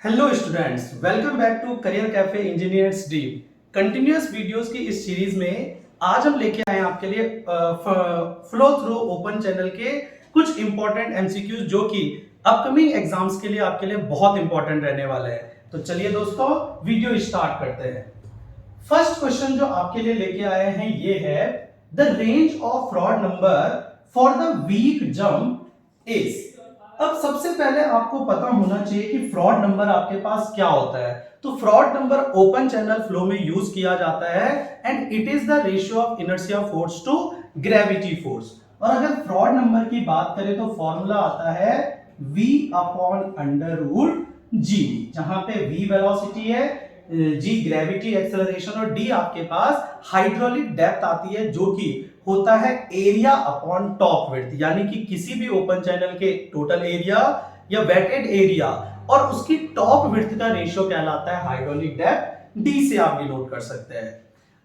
Hello students, welcome back to career cafe engineers dream. Continuous videos की इस series में आज हम लेके आए हैं आपके लिए फ्लो थ्रू ओपन चैनल के कुछ इंपॉर्टेंट एमसीक्यूज जो कि अपकमिंग एग्जाम्स के लिए आपके लिए बहुत इंपॉर्टेंट रहने वाले हैं। तो चलिए दोस्तों, वीडियो स्टार्ट करते हैं। फर्स्ट क्वेश्चन जो आपके लिए लेके आए हैं ये है, the range of Froude number for the weak jump is. अब सबसे पहले आपको पता होना चाहिए कि फ्रॉड नंबर आपके पास क्या होता है। तो Froude number open channel flow में यूज किया जाता है and it is the ratio of inertia force to gravity force. और अगर फ्रॉड नंबर की बात करें तो फॉर्मूला आता है v अपॉन अंडर रूट जी, जहां पे v वेलोसिटी है, g ग्रेविटी एक्सेलरेशन और d आपके पास हाइड्रोलिक डेप्थ आती है जो कि होता है एरिया अपॉन टॉप विड्थ, यानी कि किसी भी ओपन चैनल के टोटल एरिया या वेटेड एरिया और उसकी टॉप विड्थ का रेशियो कहलाता है हाइड्रोलिक डेप्थ। डी से आप डिनोट कर सकते हैं।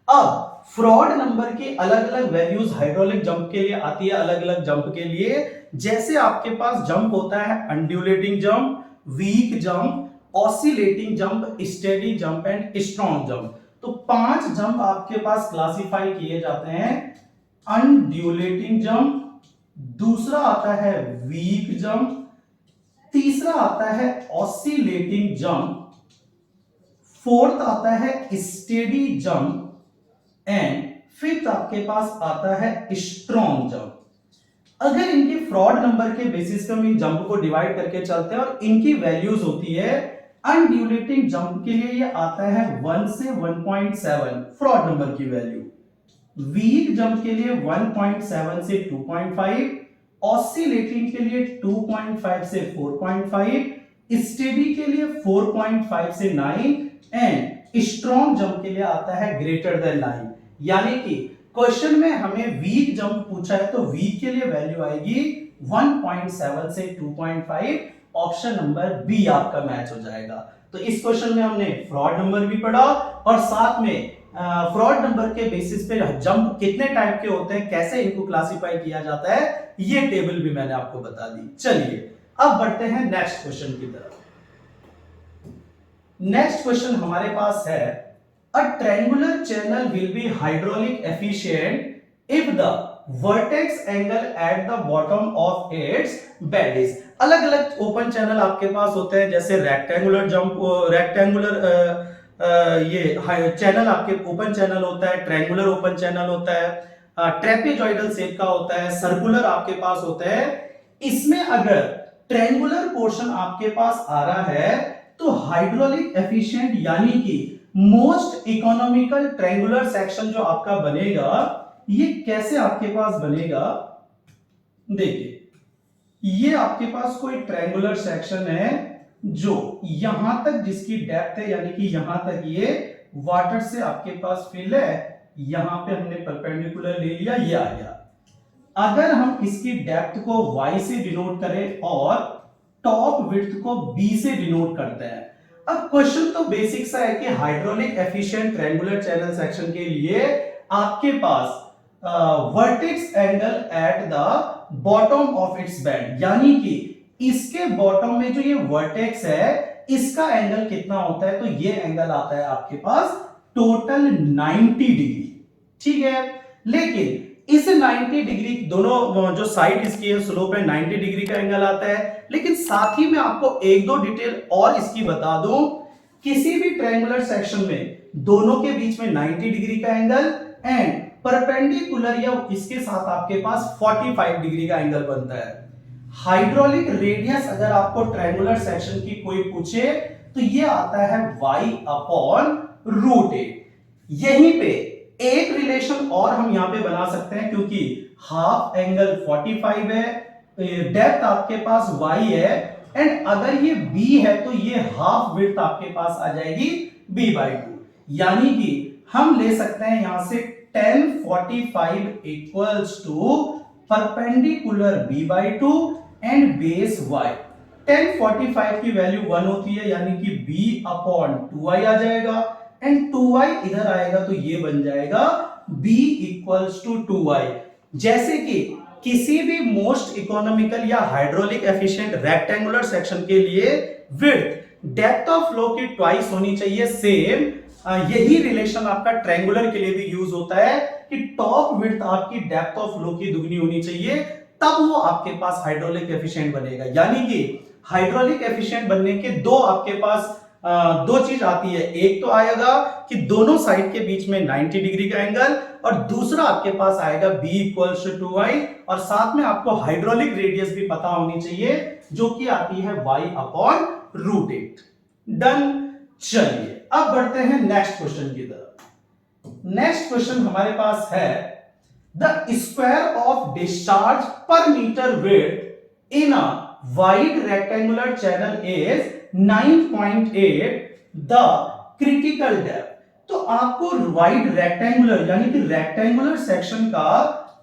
अब फ्रॉड नंबर की अलग अलग वैल्यूज हाइड्रोलिक जंप के लिए आती है, अलग अलग जंप के लिए। जैसे आपके पास जंप होता है undulating jump, weak jump, oscillating jump, steady jump and strong jump. तो 5 जंप आपके पास क्लासिफाई किए जाते हैं। अनड्यूलेटिंग जंप, दूसरा आता है वीक जंप, तीसरा आता है ऑसिलेटिंग जंप, फोर्थ आता है स्टेडी जंप एंड फिफ्थ आपके पास आता है स्ट्रॉन्ग जंप। अगर इनके फ्रॉड नंबर के बेसिस पे हम इन जंप को डिवाइड करके चलते हैं और इनकी वैल्यूज होती है, अनड्यूलेटिंग जंप के लिए ये आता है 1 से 1.7 फ्रॉड नंबर की वैल्यू, वीक जंप के लिए 1.7 से 2.5, ऑसिलेटिंग के लिए 2.5 से 4.5, स्टेडी के लिए 4.5 से 9 एंड स्ट्रॉन्ग जंप के लिए आता है ग्रेटर देन 9। यानी कि क्वेश्चन में हमें वीक जंप पूछा है तो वीक के लिए वैल्यू आएगी 1.7 से 2.5। ऑप्शन नंबर बी आपका मैच हो जाएगा। तो इस क्वेश्चन में हमने फ्रॉड नंबर भी पढ़ा और साथ में फ्रॉड नंबर के बेसिस पे जंप कितने टाइप के होते हैं, कैसे इनको क्लासिफाई किया जाता है, ये टेबल भी मैंने आपको बता दी। चलिए अब बढ़ते हैं नेक्स्ट क्वेश्चन की तरफ। नेक्स्ट क्वेश्चन हमारे पास है, a triangular channel will be hydraulic efficient if the vertex angle at the bottom of its bed is. अलग अलग ओपन चैनल आपके पास होते हैं, जैसे रेक्टेंगुलर जंप, रेक्टेंगुलर ये चैनल आपके ओपन चैनल होता है, ट्रायंगुलर ओपन चैनल होता है, ट्रेपेजॉइडल शेप का होता है, सर्कुलर आपके पास होता है। इसमें अगर ट्रायंगुलर पोर्शन आपके पास आ रहा है तो हाइड्रोलिक एफिशिएंट यानी कि मोस्ट इकोनॉमिकल ट्रायंगुलर सेक्शन जो आपका बनेगा, ये कैसे आपके पास बनेगा। देखिए, ये आपके पास कोई ट्रायंगुलर सेक्शन है जो यहां तक जिसकी डेप्थ है, यानी कि यहां तक ये वाटर से आपके पास फिल है, यहां पे हमने परपेंडिकुलर ले लिया, ये आ गया। अगर हम इसकी डेप्थ को y से डिनोट करें और टॉप विड्थ को b से डिनोट करते हैं। अब क्वेश्चन तो बेसिक सा है कि hydraulic efficient triangular channel section के लिए आपके पास vertex angle at the bottom of its bed, यानी कि इसके बॉटम में जो ये वर्टेक्स है इसका एंगल कितना होता है, तो ये एंगल आता है आपके पास टोटल 90 डिग्री। ठीक है, लेकिन इस 90 डिग्री दोनों जो साइड इसकी है स्लोप है 90 डिग्री का एंगल आता है। लेकिन साथ ही में आपको एक दो डिटेल और इसकी बता दूं, किसी भी ट्रायंगुलर सेक्शन में दोनों के बीच में 90 डिग्री का एंगल एंड परपेंडिकुलर या इसके साथ आपके पास 45 डिग्री का एंगल बनता है। हाइड्रोलिक रेडियस अगर आपको ट्रायंगुलर सेक्शन की कोई पूछे तो ये आता है y अपॉन रूट ए। यहीं पे एक रिलेशन और हम यहां पे बना सकते हैं, क्योंकि हाफ एंगल 45 है, डेप्थ आपके पास y है एंड अगर ये b है तो ये हाफ विड्थ आपके पास आ जाएगी b/2। यानी कि हम ले सकते हैं यहां से tan 45 equals to perpendicular b/2 and base y। tan 45 की वैल्यू 1 होती है, यानी कि b अपॉन 2y आ जाएगा एंड 2y इधर आएगा तो ये बन जाएगा b इक्वल्स टू 2y। जैसे कि किसी भी मोस्ट इकोनॉमिकल या हाइड्रोलिक एफिशिएंट रेक्टेंगुलर सेक्शन के लिए विड्थ डेप्थ ऑफ फ्लो की ट्वाइस होनी चाहिए सेम। यही रिलेशन आपका ट्रायंगुलर के लिए भी यूज होता है कि टॉप विड्थ आपकी डेप्थ ऑफ फ्लो की दुगनी होनी चाहिए, तब वो आपके पास हाइड्रोलिक एफिशिएंट बनेगा। यानी कि हाइड्रोलिक एफिशिएंट बनने के दो आपके पास दो चीज आती है। एक तो आएगा कि दोनों साइड के बीच में 90 डिग्री का एंगल, और दूसरा आपके पास आएगा b इक्वल्स टू 2y, और साथ में आपको हाइड्रोलिक रेडियस भी पता होनी चाहिए जो कि आती है y अपॉन रूट 8। डन। चलिए अब बढ़ते हैं नेक्स्ट क्वेश्चन की तरफ। नेक्स्ट क्वेश्चन हमारे पास है the square of discharge per metre width in a wide rectangular channel is 9.8 the critical depth. तो आपको वाइड रेक्टेंगुलर यानी कि रेक्टेंगुलर सेक्शन का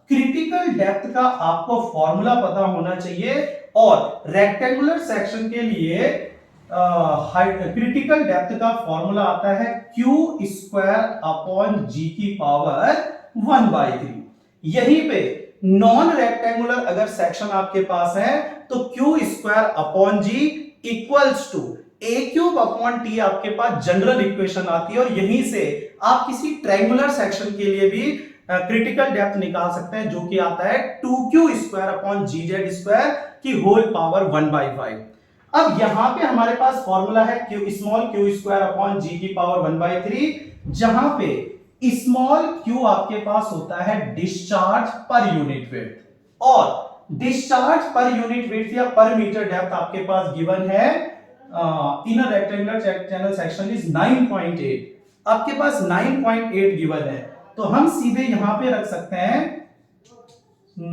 क्रिटिकल डेप्थ का आपको फॉर्मूला पता होना चाहिए, और रेक्टेंगुलर सेक्शन के लिए क्रिटिकल डेप्थ का फॉर्मूला आता है q स्क्वायर अपॉन g की पावर 1/3। यहीं पे नॉन रेक्टेंगुलर अगर सेक्शन आपके पास है तो q square upon g equals to a cube upon t आपके पास जनरल इक्वेशन आती है, और यहीं से आप किसी ट्रायंगुलर सेक्शन के लिए भी क्रिटिकल डेप्थ निकाल सकते हैं, जो कि आता है 2q square upon gz square की होल पावर 1/5। अब यहां पे हमारे पास फॉर्मूला है q small q square upon g की पावर 1/3, जहां पे स्मॉल q आपके पास होता है डिस्चार्ज पर यूनिट वेट, और डिस्चार्ज पर यूनिट वेट या पर मीटर डेप्थ आपके पास गिवन है in a rectangular channel section is 9.8। आपके पास 9.8 गिवन है, तो हम सीधे यहां पे रख सकते हैं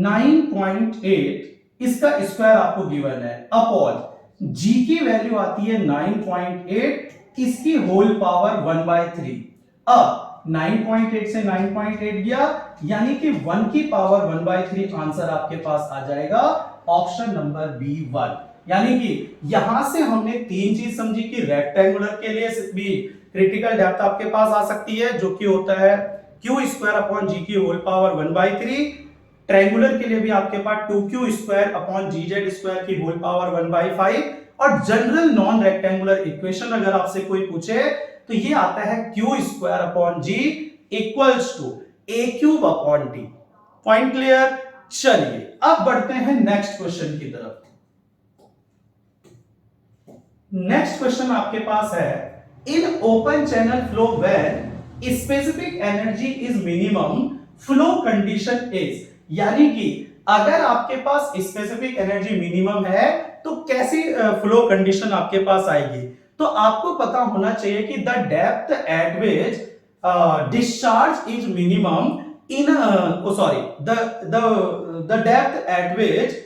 9.8, इसका स्क्वायर आपको गिवन है, अपॉन g की वैल्यू आती है 9.8, इसकी होल पावर 1/3। अब 9.8 से 9.8 गया, यानी कि 1 की पावर 1/3 आंसर आपके पास आ जाएगा ऑप्शन नंबर B1। यानी कि यहां से हमने तीन चीज समझी कि रेक्टेंगुलर के लिए भी क्रिटिकल डेप्थ आपके पास आ सकती है, जो कि होता है q स्क्वायर अपॉन g की होल पावर 1/3। ट्रायंगुलर के लिए भी आपके पास 2q square upon gz square की होल पावर 1/5, और जनरल नॉन रेक्टेंगुलर इक्वेशन अगर आपसे कोई पूछे तो ये आता है q square upon g equals to a cube upon t। Point clear. चलिए अब बढ़ते हैं नेक्स्ट क्वेश्चन की तरफ। नेक्स्ट क्वेश्चन आपके पास है इन open channel flow when specific energy is minimum flow condition is. यानी कि अगर आपके पास स्पेसिफिक एनर्जी मिनिमम है तो कैसी फ्लो कंडीशन आपके पास आएगी। तो आपको पता होना चाहिए कि the depth eight which discharge is minimum in the depth eight which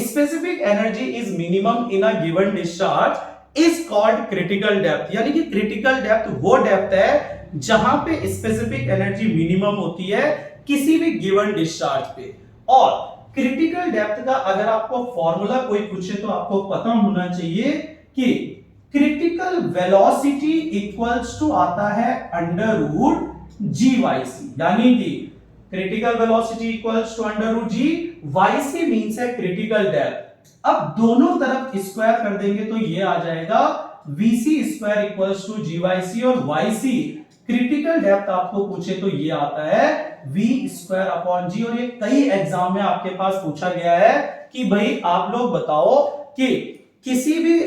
specific energy is minimum in a given discharge is called critical depth. यानी कि क्रिटिकल डेप्थ वो डेप्थ है जहां पे स्पेसिफिक एनर्जी मिनिमम होती है किसी भी गिवन डिस्चार्ज पे। और क्रिटिकल डेप्थ का अगर आपको फॉर्मूला कोई पूछे तो आपको पता होना चाहिए कि क्रिटिकल वेलोसिटी इक्वल्स टू आता है अंडर रूट GYC। यानी कि critical velocity equals to under root GYC means है क्रिटिकल डेप्थ। अब दोनों तरफ स्क्वायर कर देंगे तो ये आ जाएगा VC square equals to GYC, और YC क्रिटिकल डेप्थ आपको पूछे तो ये आता है V स्क्वायर अपॉन G। और ये कई एग्जाम में आपके पास पूछा गया है कि भाई आप लोग बताओ कि किसी भी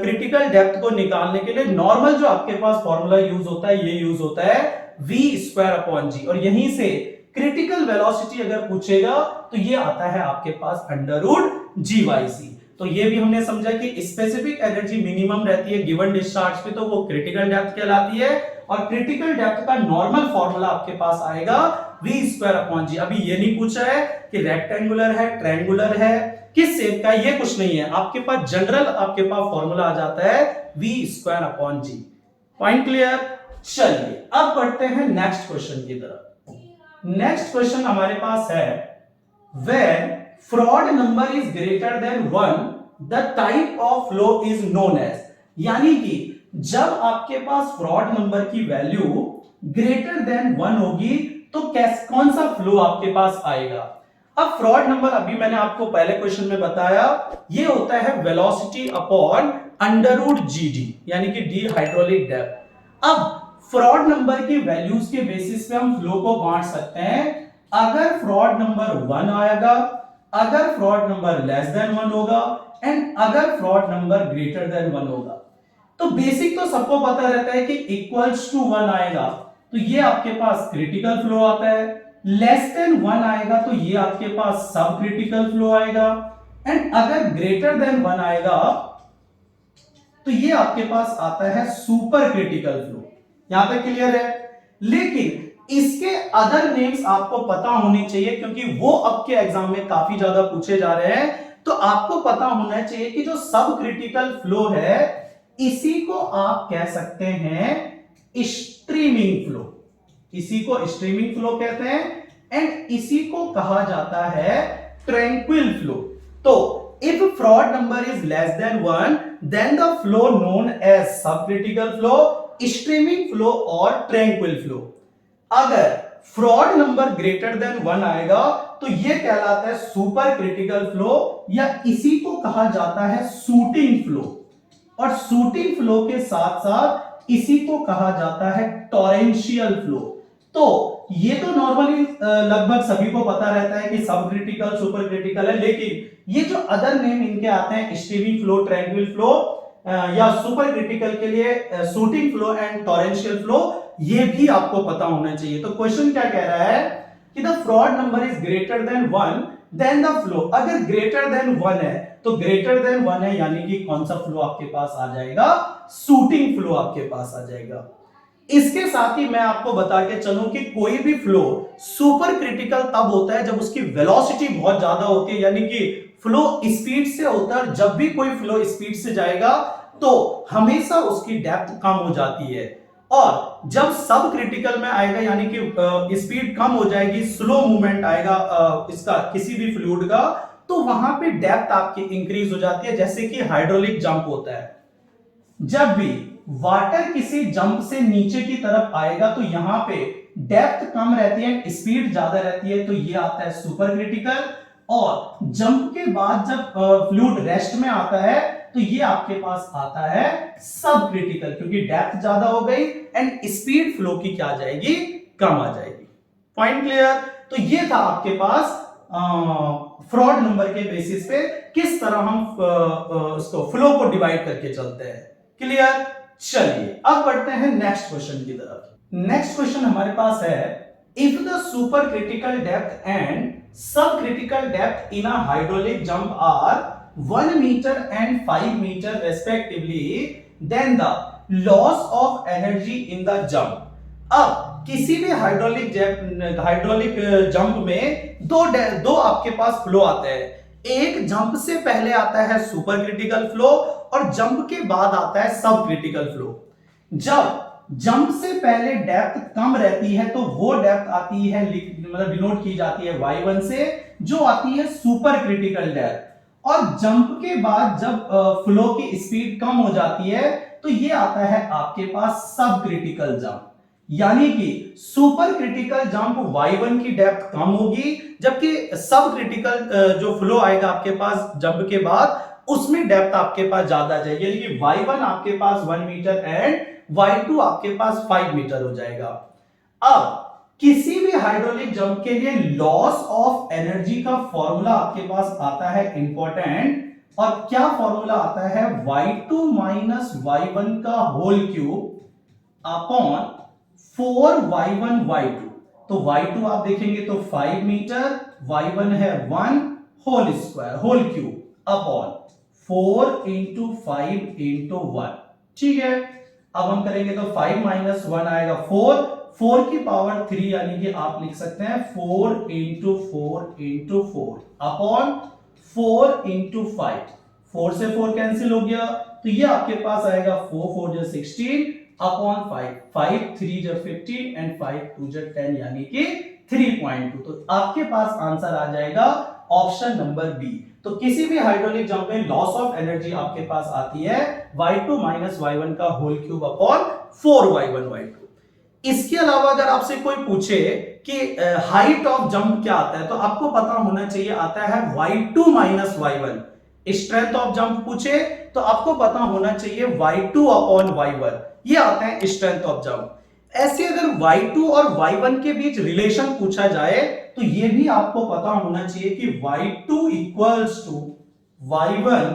क्रिटिकल डेप्थ को निकालने के लिए नॉर्मल जो आपके पास फॉर्मूला यूज होता है ये यूज होता है V स्क्वायर अपॉन G, और यहीं से क्रिटिकल वेलोसिटी अगर पूछेगा तो ये आता है आपके पास अंडर रूट GYC। तो ये भी हमने समझा कि स्पेसिफिक एनर्जी मिनिमम रहती है गिवन डिस्चार्ज पे तो वो क्रिटिकल डेप्थ कहलाती है, और क्रिटिकल डेप्थ का नॉर्मल फॉर्मूला आपके पास आएगा V स्क्वायर अपॉन G। अभी ये नहीं पूछा है कि रेक्टेंगुलर है ट्रायंगुलर है किस शेप का, ये कुछ नहीं है, आपके पास जनरल आपके पास फॉर्मूला आ जाता है V square upon G। Point clear. चलिए अब बढ़ते हैं नेक्स्ट क्वेश्चन की तरफ। नेक्स्ट क्वेश्चन हमारे पास है when Froude number is greater than 1 the type of flow is known as. यानी कि जब आपके पास फ्रॉड नंबर की वैल्यू ग्रेटर देन 1 होगी तो कौन सा फ्लो आपके पास आएगा। अब फ्रॉड नंबर, अभी मैंने आपको पहले क्वेश्चन में बताया, ये होता है velocity upon under root g d, यानी कि डी हाइड्रोलिक डेप्थ। अब फ्रॉड नंबर की वैल्यूज के बेसिस पे हम फ्लो को बांट सकते हैं। अगर फ्रॉड नंबर 1 आएगा, अगर फ्रॉड नंबर लेस देन 1 होगा, एंड अगर फ्रॉड नंबर ग्रेटर देन 1 होगा। तो बेसिक तो सबको पता रहता है कि इक्वल्स टू 1 आएगा तो ये आपके पास क्रिटिकल फ्लो आता है, लेस देन 1 आएगा तो ये आपके पास सब क्रिटिकल फ्लो आएगा, एंड अगर ग्रेटर देन 1 आएगा तो ये आपके पास आता है सुपर क्रिटिकल फ्लो। यहां तक क्लियर है? लेकिन इसके अदर नेम्स आपको पता होने चाहिए, क्योंकि वो अब के एग्जाम में काफी ज्यादा पूछे जा रहे हैं। तो आपको पता होना चाहिए कि जो सब क्रिटिकल फ्लो है इसी को आप कह सकते हैं स्ट्रीमिंग फ्लो, इसी को स्ट्रीमिंग फ्लो कहते हैं, एंड इसी को कहा जाता है ट्रैंक्विल फ्लो। तो if fraud number is less than 1 then the flow known as subcritical flow, streaming flow और tranquil flow। अगर फ्रॉड नंबर ग्रेटर देन 1 आएगा तो यह कहलाता है सुपर क्रिटिकल फ्लो, या इसी को कहा जाता है शूटिंग फ्लो, और शूटिंग फ्लो के साथ साथ इसी को कहा जाता है टॉरेंशियल फ्लो। तो ये तो नॉर्मली लगभग सभी को पता रहता है कि सब क्रिटिकल सुपर क्रिटिकल है, लेकिन ये जो अदर नेम इनके आते हैं स्ट्रीमिंग फ्लो, ट्रैंक्विल फ्लो या सुपर क्रिटिकल के लिए shooting flow and torrential flow, ये भी आपको पता होना चाहिए। तो क्वेश्चन क्या कह रहा है कि the Froude number is greater than 1 then the flow. अगर ग्रेटर देन 1 है तो ग्रेटर देन 1 है, यानी कि कौन सा फ्लो आपके पास आ जाएगा? शूटिंग फ्लो आपके पास आ जाएगा। इसके साथ ही मैं आपको बता के चलूं कि कोई भी फ्लो सुपर क्रिटिकल तब होता है जब उसकी वेलोसिटी बहुत ज्यादा होती है, यानी कि फ्लो स्पीड से होता है। जब भी कोई फ्लो स्पीड से जाएगा तो हमेशा उसकी डेप्थ कम हो जाती है, और जब सब क्रिटिकल में आएगा यानी कि स्पीड कम हो जाएगी, स्लो मूवमेंट आएगा इसका किसी भी फ्लूइड का, तो वहां पे डेप्थ आपकी इंक्रीज हो जाती है, जैसे कि हाइड्रोलिक जंप होता है। जब भी वाटर किसी जंप से नीचे की तरफ आएगा तो यहां पे डेप्थ कम रहती है, स्पीड ज्यादा रहती है, तो ये आता है सुपर क्रिटिकल। और जंप के बाद जब फ्लूइड रेस्ट में आता है तो ये आपके पास आता है सब क्रिटिकल, क्योंकि डेप्थ ज्यादा हो गई एंड स्पीड फ्लो की क्या आ जाएगी? कम आ जाएगी। Point clear? तो ये था आपके पास फ्रॉड नंबर के बेसिस पे किस तरह हम उसको फ्लो को डिवाइड करके चलते हैं। क्लियर? चलिए अब बढ़ते हैं नेक्स्ट क्वेश्चन की तरफ। नेक्स्ट क्वेश्चन हमारे पास है, if the super critical depth and sub critical depth in a hydraulic jump are 1 metre and 5 metre respectively, then the loss of energy in the jump. अब किसी भी हाइड्रोलिक जंप में दो आपके पास फ्लो आते हैं। एक जंप से पहले आता है सुपर क्रिटिकल फ्लो और जंप के बाद आता है सब क्रिटिकल फ्लो। जब जंप से पहले डेप्थ कम रहती है तो वो डेप्थ आती है, मतलब डिनोट की जाती है y1 से, जो आती है सुपर क्रिटिकल डेप्थ। और जंप के बाद जब फ्लो की स्पीड कम हो जाती है तो ये आता है आपके पास सब क्रिटिकल जंप, यानी कि सुपर क्रिटिकल जंप y1 की डेप्थ कम होगी, जबकि सब क्रिटिकल जो फ्लो आएगा आपके पास जंप के बाद उसमें डेप्थ आपके पास ज्यादा आ जाएगी, यानी कि y1 आपके पास 1 मीटर एंड y2 आपके पास 5 मीटर हो जाएगा। अब किसी भी हाइड्रोलिक जंप के लिए लॉस ऑफ एनर्जी का फॉर्मूला आपके पास आता है इंपॉर्टेंट, और क्या फॉर्मूला आता है? y2 माइनस y1 का whole cube upon 4y1 y2। तो y2 आप देखेंगे तो 5 मीटर, y1 है 1 whole square whole cube upon 4 into 5 into 1। ठीक है, अब हम करेंगे तो 5 माइनस 1 आएगा 4 की पावर 3, यानी कि आप लिख सकते हैं 4 इंटू 4 इंटू 4 अपॉन 4 इंटू 5। 4 से 4 कैंसिल हो गया तो ये आपके पास आएगा 4 4 जो 16 अपॉन 5 3 जो 15 एंड 5 2 जो 10, यानी कि 3.2। तो आपके पास आंसर आ जाएगा ऑप्शन नंबर बी। तो किसी भी हाइड्रोलिक जंप में लॉस ऑफ एनर्जी आपके पास आती है y2 माइनस y1 का whole cube upon 4y1 y2। इसके अलावा अगर आपसे कोई पूछे कि हाइट ऑफ जंप क्या आता है, तो आपको पता होना चाहिए आता है y2 minus y1। Strength of jump पूछे तो आपको पता होना चाहिए y2 अपॉन y1, ये आता है स्ट्रेंथ ऑफ जंप। ऐसे अगर y2 और y1 के बीच रिलेशन पूछा जाए तो ये भी आपको पता होना चाहिए कि y2 equals to y1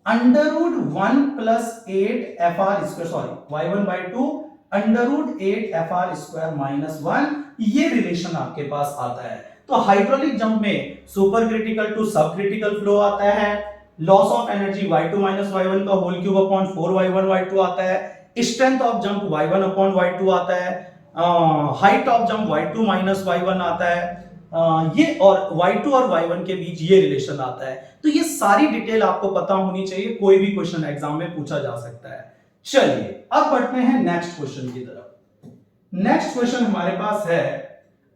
under root 1 plus 8 F R square, sorry y1 by 2 under root 8 F R square minus 1, ये रिलेशन आपके पास आता है। तो हाइड्रोलिक जंप में super critical to sub critical flow आता है, loss of energy y2 minus y1 का whole cube upon 4y1 y2 आता है, strength of jump y1 upon y2 आता है, height of jump y2 minus y1 आता है, ये और y2 और y1 के बीच ये रिलेशन आता है। तो ये सारी डिटेल आपको पता होनी चाहिए, कोई भी क्वेश्चन एग्जाम में पूछा जा सकता है। चलिए अब बढ़ते हैं नेक्स्ट क्वेश्चन की तरफ। नेक्स्ट क्वेश्चन हमारे पास है,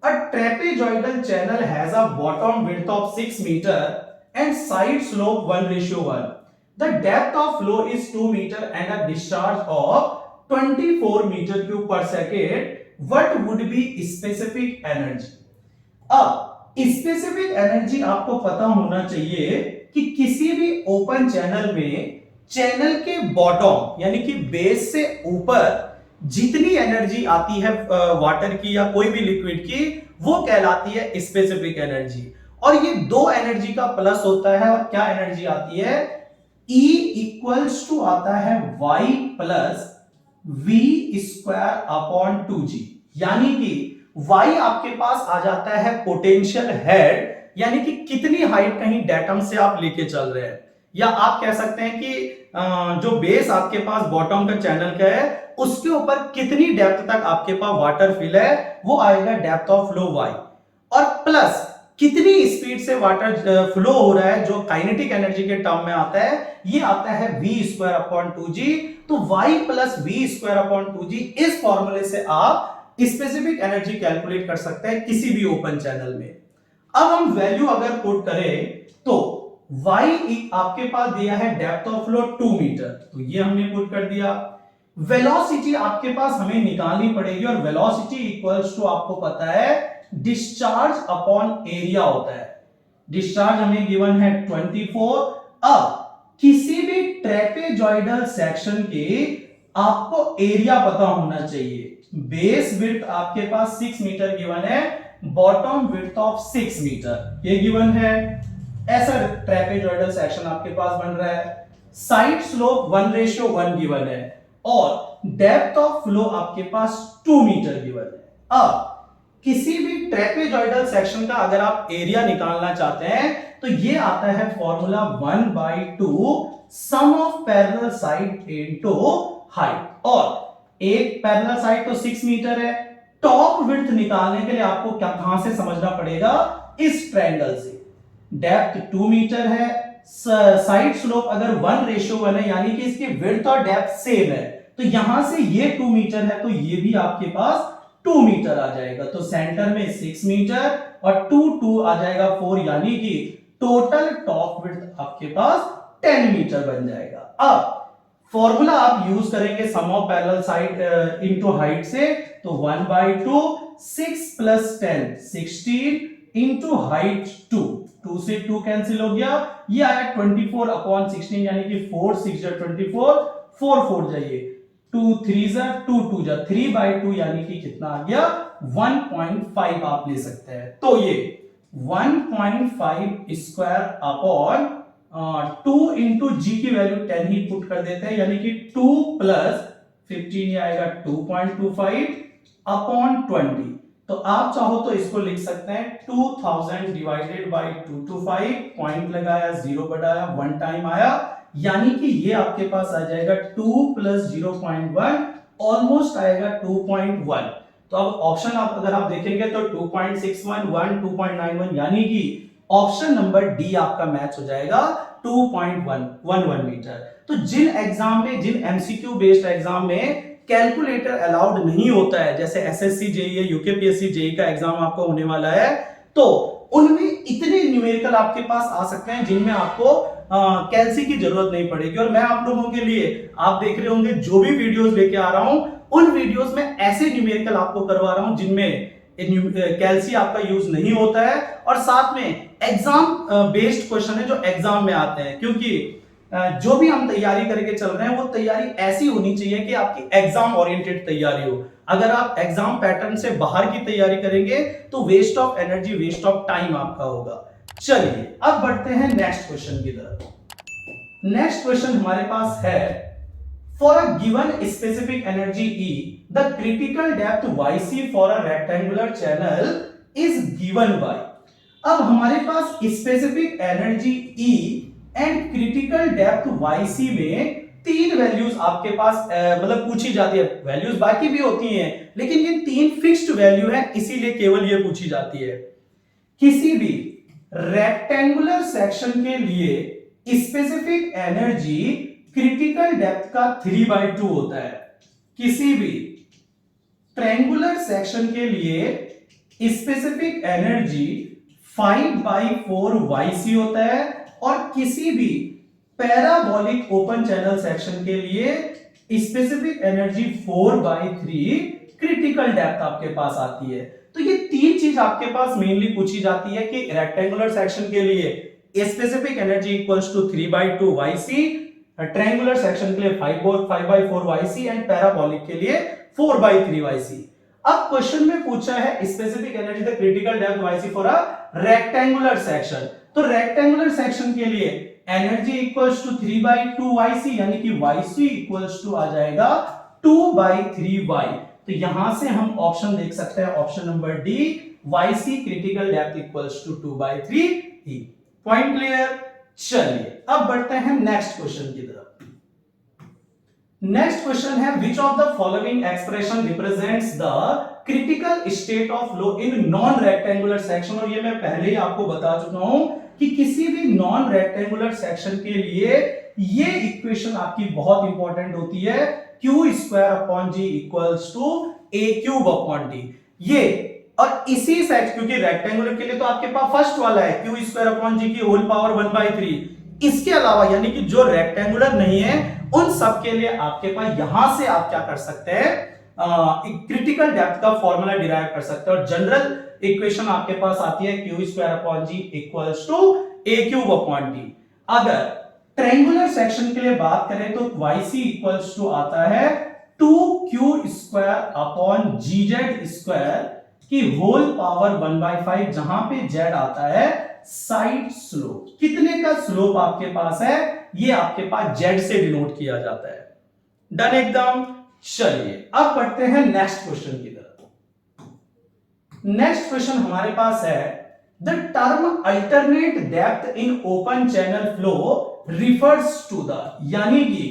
a trapezoidal channel has a bottom width of 6 metre and side slope 1:1। The depth of flow is 2 metre and a discharge of 24 metre cube per second. What would be specific energy? अब specific energy आपको पता होना चाहिए कि किसी भी open channel में channel के बॉटम यानी कि बेस से ऊपर जितनी एनर्जी आती है वाटर की या कोई भी लिक्विड की, वो कहलाती है स्पेसिफिक एनर्जी। और ये दो एनर्जी का प्लस होता है, और क्या एनर्जी आती है? E इक्वल्स टू आता है y plus v square upon 2g, यानी कि y आपके पास आ जाता है पोटेंशियल हेड, यानी कि कितनी हाइट कहीं डेटम से आप लेके चल रहे हैं, या आप कह सकते हैं कि जो बेस आपके पास बॉटम का चैनल का है उसके ऊपर कितनी डेप्थ तक आपके पास वाटर फिल है, वो आएगा डेप्थ ऑफ फ्लो y, और प्लस कितनी स्पीड से वाटर फ्लो हो रहा है जो काइनेटिक एनर्जी के टर्म में आता है, ये आता है v स्क्वायर अपॉन 2g। तो y plus v square upon 2g, इस फॉर्मूले से आप स्पेसिफिक एनर्जी कैलकुलेट कर सकते हैं किसी भी ओपन चैनल में। अब हम वैल्यू अगर पुट करें तो y आपके पास दिया है डेप्थ ऑफ फ्लो 2 मीटर, तो ये हमने पुट कर दिया। वेलोसिटी आपके पास हमें निकालनी पड़ेगी, और वेलोसिटी इक्वल्स टू आपको पता है डिस्चार्ज अपॉन एरिया होता है। डिस्चार्ज हमें गिवन है 24। अब किसी भी ट्रेपेजॉइडल सेक्शन के आपको एरिया पता होना चाहिए। बेस विड्थ आपके पास 6 मीटर गिवन है, बॉटम विड्थ ऑफ 6 मीटर ये गिवन है। ऐसा ट्रेपेजॉइडल सेक्शन आपके पास बन रहा है। साइड स्लोप 1:1 गिवन है, और डेप्थ ऑफ फ्लो आपके पास 2 मीटर गिवन है। अब किसी भी ट्रेपेजॉइडल सेक्शन का अगर आप एरिया निकालना चाहते हैं तो ये आता है formula 1/2 sum of parallel side into height, और एक पैरेलल साइड तो 6 मीटर है। टॉप विड्थ निकालने के लिए आपको क्या कहां से समझना पड़ेगा? इस ट्रायंगल से। डेप्थ 2 मीटर है, साइड स्लोप अगर 1:1 है, यानी कि इसकी विड्थ और डेप्थ सेम है, तो यहां से ये 2 मीटर है तो ये भी आपके पास 2 मीटर आ जाएगा। तो सेंटर में 6 मीटर और 2 आ जाएगा 4, यानी कि टोटल टॉप विड्थ आपके पास 10 मीटर बन जाएगा। अब फॉर्मूला आप यूज करेंगे sum of parallel side into height से, तो 1/2 6 प्लस 10 16 इनटू हाइट 2 से 2 कैंसिल हो गया, ये आया 24 अपॉन 16, यानी कि 4 6 जा 24, 4 4 जाइए 2 3 जा 2 2 जा 3/2, यानी कि कितना आ गया 1.5 आप ले सकते हैं। तो ये 1.5 स्क्वायर अपॉन 2 इंटू जी की वैल्यू 10 ही पुट कर देते हैं, यानी कि 2 प्लस 15 ये आएगा 2.25 अपॉन 20। तो आप चाहो तो इसको लिख सकते हैं 2000 डिवाइडेड बाय 225, पॉइंट लगाया 0 बढ़ाया 1 टाइम आया, यानी कि ये आपके पास आ जाएगा 2 प्लस 0.1 ऑलमोस्ट आएगा 2.1। तो अब ऑप्शन अगर आप देखेंगे तो 2.61 1 2.91, यानी कि ऑप्शन नंबर डी आपका मैच हो जाएगा 2.111 मीटर। तो जिन एग्जाम में, जिन एमसीक्यू बेस्ड एग्जाम में कैलकुलेटर अलाउड नहीं होता है, जैसे एसएससी जेईई या यूकेपीएससी जेईई का एग्जाम आपको होने वाला है, तो उनमें इतने न्यूमेरिकल आपके पास आ सकते हैं जिनमें आपको कैलसी की जरूरत नहीं पड़ेगी। और मैं आप लोगों के लिए, आप देख रहे होंगे जो भी वीडियोस लेके आ रहा हूं उन वीडियोस में ऐसे न्यूमेरिकल आपको करवा रहा हूं जिनमें कैल्सी आपका यूज नहीं होता है और साथ में एग्जाम बेस्ड क्वेश्चन है जो एग्जाम में आते हैं, क्योंकि जो भी हम तैयारी करके चल रहे हैं वो तैयारी ऐसी होनी चाहिए कि आपकी एग्जाम ओरिएंटेड तैयारी हो। अगर आप एग्जाम पैटर्न से बाहर की तैयारी करेंगे तो waste of energy, waste of time आपका होगा। चलिए अब बढ़ते हैं नेक्स्ट क्वेश्चन की तरफ। नेक्स्ट क्वेश्चन हमारे पास है, for a given specific energy E, the critical depth YC for a rectangular channel is given by. अब हमारे पास specific energy E and critical depth YC में तीन वैल्यूज आपके पास मतलब पूछी जाती है। वैल्यूज बाकी भी होती हैं लेकिन ये तीन फिक्स्ड वैल्यू है, इसीलिए केवल ये पूछी जाती है। किसी भी रेक्टेंगुलर सेक्शन के लिए स्पेसिफिक एनर्जी क्रिटिकल डेप्थ का 3/2 होता है। किसी भी ट्रायंगुलर सेक्शन के लिए स्पेसिफिक एनर्जी 5/4 YC होता है और किसी भी पैराबोलिक ओपन चैनल सेक्शन के लिए स्पेसिफिक एनर्जी 4/3 क्रिटिकल डेप्थ आपके पास आती है। तो ये तीन चीज आपके पास मेनली पूछी जाती है कि रेक्टेंगुलर सेक्शन के लिए specific energy equals to 3/2 YC, triangular section के लिए 5/4 YC एंड पैराबोलिक के लिए 4/3 YC। अब क्वेश्चन में पूछा है specific energy the critical depth YC for a rectangular section. तो रेक्टेंगुलर सेक्शन के लिए एनर्जी इक्वल्स टू 3/2 YC, यानी कि YC इक्वल्स टू आ जाएगा 2/3 Y। तो यहां से हम ऑप्शन देख सकते हैं, option number D, YC critical depth equals to 2/3 E। Point clear? चलिए अब बढ़ते हैं नेक्स्ट क्वेश्चन की तरफ। नेक्स्ट क्वेश्चन है, which of the following expression represents the critical state of flow in non rectangular section. और ये मैं पहले ही आपको बता चुका हूं कि किसी भी नॉन रेक्टेंगुलर सेक्शन के लिए ये इक्वेशन आपकी बहुत इंपॉर्टेंट होती है, Q² G equals to A³ ये और इसी सेक्शन, क्योंकि रेक्टेंगुलर के लिए तो आपके पास फर्स्ट वाला है Q² G की होल पावर 1/3। इसके अलावा यानी कि जो रेक्टेंगुलर नहीं है उन सब के लिए आपके पास यहां से आप क्या कर सकते हैं, क्रिटिकल डेप्थ का फॉर्मूला डिराइव कर सकते हैं और जनरल इक्वेशन आपके पास आती है Q² G equals to A³D। अगर ट्रायंगुलर सेक्शन के लिए बात करें तो YC इक्वल्स टू आता है 2Q² GZ² की होल पावर 1/5, जहां पे Z आता है साइड स्लोप। कितने का स्लोप आपके पास है, ये आपके पास Z से डिनोट किया जाता है। डन एकदम। चलिए अब बढ़ते हैं नेक्स्ट क्वेश्चन की तरफ। नेक्स्ट क्वेश्चन हमारे पास है, the term alternate depth in open channel flow refers to the, यानी कि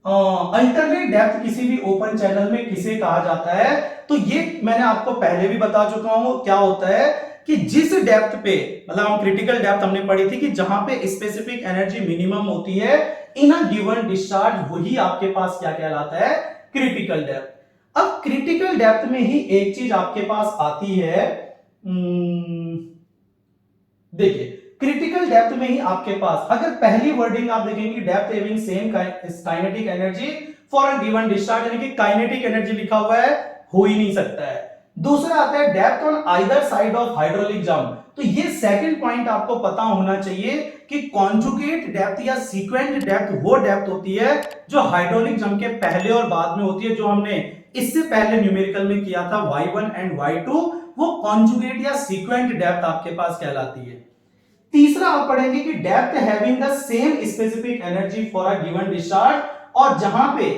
अल्टरनेट डेप्थ किसी भी ओपन चैनल में किसे कहा जाता है। तो ये मैंने आपको पहले भी बता चुका हूं, क्या होता है कि जिस डेप्थ पे, मतलब हम क्रिटिकल डेप्थ हमने पढ़ी थी कि जहां पे स्पेसिफिक एनर्जी मिनिमम होती है इन अ गिवन डिस्चार्ज, वही आपके पास क्या कहलाता है, क्रिटिकल डेप्थ। अब क्रिटिकल डेप्थ में ही एक चीज आपके पास आती है, देखिए क्रिटिकल डेप्थ में ही आपके पास अगर पहली वर्डिंग आप देखेंगे depth having same kinetic energy for a given discharge, यानी कि काइनेटिक एनर्जी लिखा हुआ है, हो ही नहीं सकता है। दूसरा आता है depth on either side of hydraulic jump. तो ये सेकंड पॉइंट आपको पता होना चाहिए कि कॉन्जुगेट डेप्थ या सीक्वेंट डेप्थ वो डेप्थ होती है जो हाइड्रोलिक जंप के पहले और बाद में होती है, जो हमने इससे पहले न्यूमेरिकल में किया था y1 एंड y2, वो कॉन्जुगेट या सीक्वेंट डेप्थ आपके पास कहलाती है। तीसरा आप पढ़ेंगे कि depth having the same specific energy for a given discharge, और जहां पे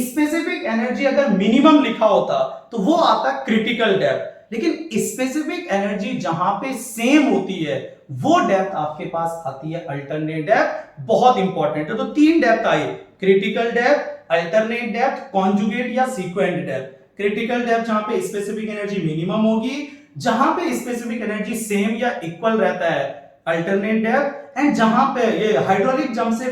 स्पेसिफिक एनर्जी अगर मिनिमम लिखा होता तो वो आता क्रिटिकल डेप्थ, लेकिन स्पेसिफिक एनर्जी जहां पे सेम होती है वो डेप्थ आपके पास आती है अल्टरनेट डेप्थ। बहुत इंपॉर्टेंट है। तो तीन डेप्थ आई, critical depth, alternate depth, conjugate या सीक्वेंट डेप्थ। क्रिटिकल डेप्थ जहां पे स्पेसिफिक एनर्जी मिनिमम होगी, जहां पे स्पेसिफिक एनर्जी सेम या इक्वल रहता है अल्टरनेट डेप्थ, एंड जहां पे ये हाइड्रोलिक जंप से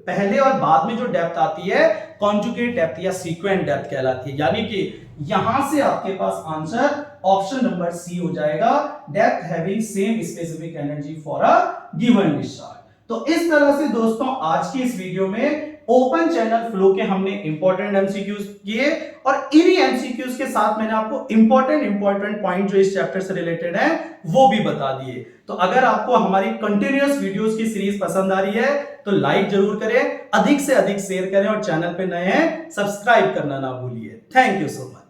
पहले और बाद में जो डेप्थ आती है कॉन्जुगेट डेप्थ या सीक्वेंट डेप्थ कहलाती है। यानी कि यहां से आपके पास आंसर ऑप्शन नंबर सी हो जाएगा, depth having same specific energy for a given discharge. तो इस तरह से दोस्तों आज की इस वीडियो में ओपन चैनल फ्लो के हमने इंपॉर्टेंट एमसीक्यूज किए और इन्हीं एमसीक्यूज के साथ मैंने आपको इंपॉर्टेंट पॉइंट जो इस चैप्टर से रिलेटेड है वो भी बता दिए। तो अगर आपको हमारी कंटिन्यूअस वीडियोस की सीरीज पसंद आ रही है तो लाइक जरूर करें, अधिक से अधिक शेयर करें और चैनल पे नए हैं सब्सक्राइब करना ना भूलिए। Thank you so much.